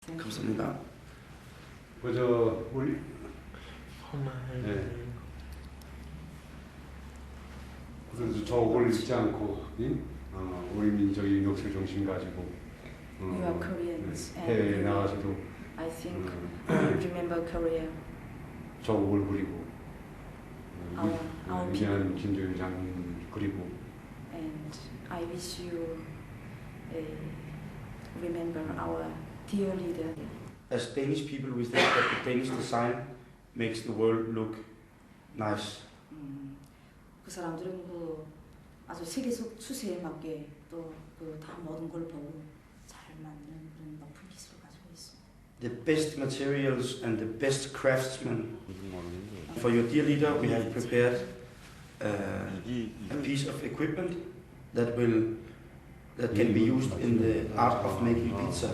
감사합니다. 그저 우리 그래서 저 옷을 입지 않고 우리 민족의 역사 정신 가지고 You are Koreans 해외에 and 나가서도 I think you remember Korea. 저 옷을 그리고 Our 위대한 김정일 장군 그리고 And I wish you remember our dear leader. As Danish people, we think that the Danish design makes the world look nice. 그 사람들은 그 아주 세계 속 추세에 맞게 또 그 다 모든 걸 보고 잘 맞는 그런 높은 기술을 가지고 있습니다. The best materials and the best craftsmen. For your dear leader, we have prepared a piece of equipment that can be used in the art of making pizza.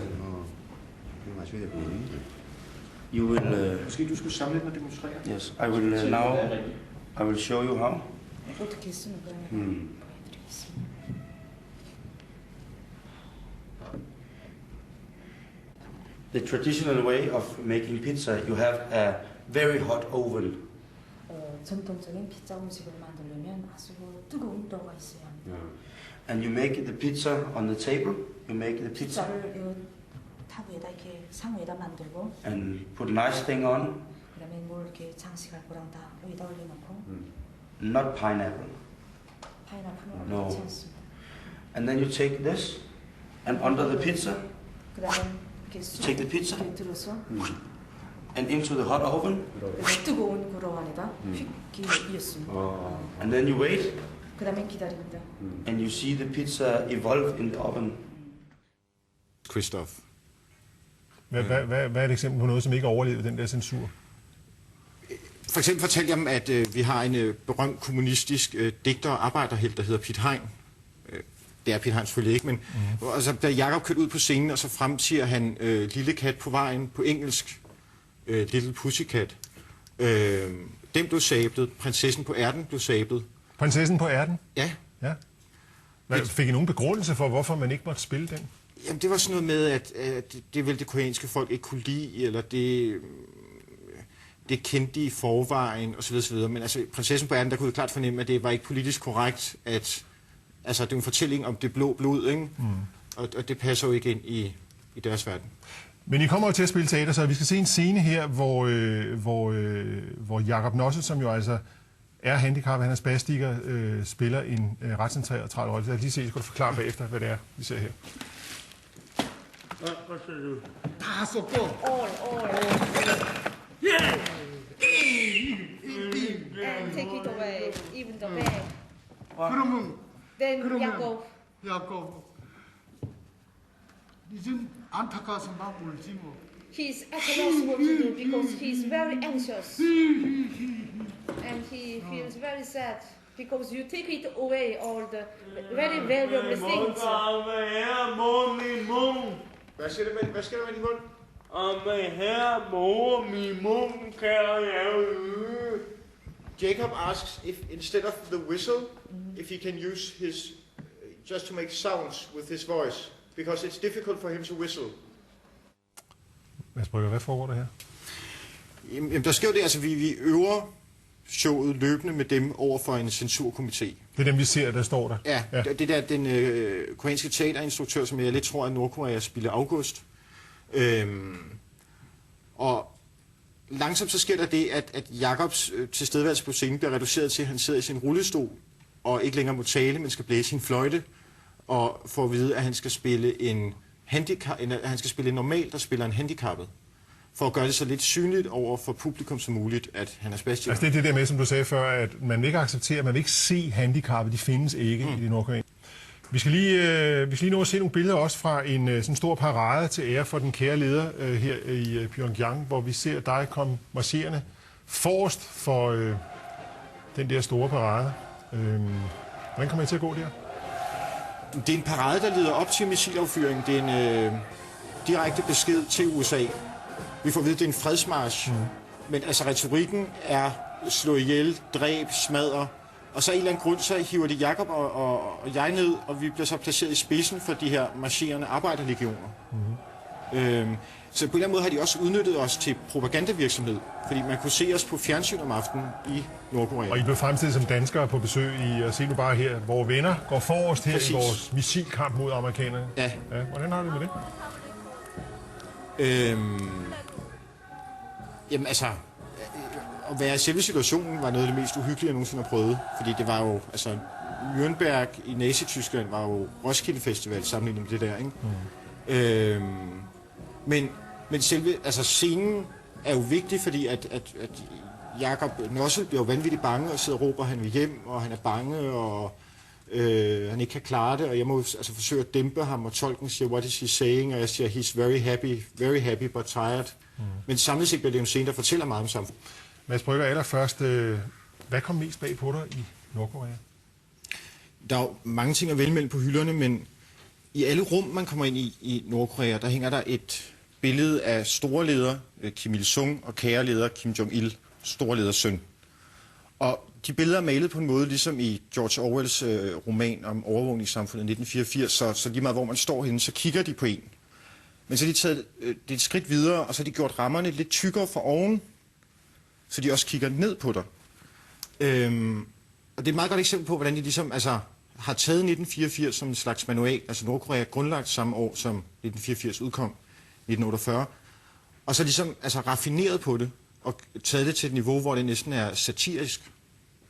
You will. Måske du skulle samle og demonstrere. Yes, I will now. I will show you how. 어떻게 쓰는 거냐 보여드리겠습니다. The traditional way of making pizza, you have a very hot oven. 전통적인 피자 음식을 만들려면 아주 뜨거운 도가 있어야 합니다. And you make the pizza on the table. You make the pizza. 피자를 탑 위에다 이렇게 상 위에다 만들고. And put a nice thing on. 그다음에 뭘 이렇게 장식할 거랑 다 위에다 올려놓고. Not pineapple. 파인애플은 No. 넣지 않습니다. And then you take this, and under the pizza, 그다음에 이렇게 take the pizza, 이렇게 들어서 and into the hot oven. 뜨거운 그릇 안에다 휙 이었습니다. And then you wait. 그다음에 기다립니다. And you see the pizza evolve in the oven. Christoph. Hvad er et eksempel på noget, som ikke overlevede den der censur? For eksempel fortalte jeg dem, at vi har en berømt kommunistisk digter og arbejderhelt, der hedder Piet Hein. Det er Piet Hein selvfølgelig ikke, men altså, da Jakob kørte ud på scenen, og så fremsiger han Lille kat på vejen på engelsk, Little Pussycat. Den blev sablet, Prinsessen på ærten blev sablet. Prinsessen på ærten? Ja. Ja. Fik I nogen begrundelse for, hvorfor man ikke måtte spille den? Jamen, det var sådan noget med, at det ville det koreanske folk ikke kunne lide, eller det kendte de i forvejen, osv. osv. Men altså, Prinsessen på ærten, der kunne jeg klart fornemme, at det var ikke politisk korrekt, at altså, det er en fortælling om det blå blod, ikke? Og det passer jo ikke ind i deres verden. Men I kommer jo til at spille teater, så vi skal se en scene her, hvor Jakob Nossel, som jo altså er handicappet, han er spastiker, spiller en ret central rolle. Lad os lige se, jeg skal forklare bagefter, hvad det er, vi ser her. And take it away, even the bag. 그러면 Then Jacob. 야곱 이젠 안타까워서 막 울지 뭐. He's at a loss what to do because he's very anxious. And he feels very sad because you take it away all the very valuable things. Hvad sker der med din mund? Jacob asks if instead of the whistle, if he can use his, just to make sounds with his voice, because it's difficult for him to whistle. Mads Brygger, hvad foregår der her? Jamen, der sker jo det, altså vi øver showet løbende med dem over for en censurkomité. Det er dem, vi ser, der står der? Ja. Det der den koreanske teaterinstruktør, som jeg lidt tror, at Nordkorea spiller August. Og langsomt så sker der det, at Jakobs tilstedeværelse på scenen bliver reduceret til, at han sidder i sin rullestol og ikke længere må tale, men skal blæse sin fløjte, og får at vide, at han skal spille en normal, der spiller en handicappet, for at gøre det så lidt synligt over for publikum som muligt, at han er spastiker. Altså det er det der med, som du sagde før, at man vil ikke acceptere, man vil ikke se handicappede, de findes ikke i de nordkoreanske. Vi skal lige nå at se nogle billeder også fra en sådan stor parade til ære for den kære leder her i Pyongyang, hvor vi ser dig komme marcherende forrest for den der store parade. Hvordan kommer I til at gå der? Det er en parade, der leder op til missilaffyring. Det er en direkte besked til USA. Vi får at vide, at det er en fredsmarch. Men altså retorikken er slå ihjel, dræb, smadre. Og så af en eller anden grund, så hiver de Jakob og jeg ned, og vi bliver så placeret i spidsen for de her marcherende arbejderlegioner. Så på en eller anden måde har de også udnyttet os til propagandavirksomhed, fordi man kunne se os på fjernsyn om aftenen i Nordkorea. Og I blev fremstillet som danskere på besøg i, og se nu bare her, vores venner går forrest her. Præcis. I vores missilkamp mod amerikanerne. Ja. Hvordan har du det med det? Jamen altså, at være i selve situationen var noget af det mest uhyggelige, jeg nogensinde har prøvet. Fordi det var jo, altså, Nürnberg i Nazi-Tyskland var jo Roskilde Festival sammenlignet med det der, ikke? Men selve, altså scenen er jo vigtig, fordi at Jakob Nossel bliver jo vanvittigt bange og sidder og råber, han vil hjem, og han er bange, og han ikke kan klare det, og jeg må altså forsøge at dæmpe ham, og tolken siger, what is he saying, og jeg siger, he's very happy but tired. Men samlet set bliver det en scene, der fortæller meget om samfundet. Mads Brügger, allerførst, hvad kom mest bag på dig i Nordkorea? Der er jo mange ting at vælge mellem på hylderne, men i alle rum, man kommer ind i Nordkorea, der hænger der et billede af store ledere, Kim Il-sung, og kære leder Kim Jong-il, store leders søn. Og de billeder er malet på en måde, ligesom i George Orwells roman om overvågningssamfundet 1984, så lige meget hvor man står henne, så kigger de på en. Men så har de taget det et skridt videre, og så har de gjort rammerne lidt tykkere for oven, så de også kigger ned på dig. Og det er et meget godt eksempel på, hvordan de ligesom, altså, har taget 1984 som en slags manual, altså Nordkorea grundlagt samme år, som 1984 udkom, 1948, og så ligesom altså, raffineret på det, og taget det til et niveau, hvor det næsten er satirisk.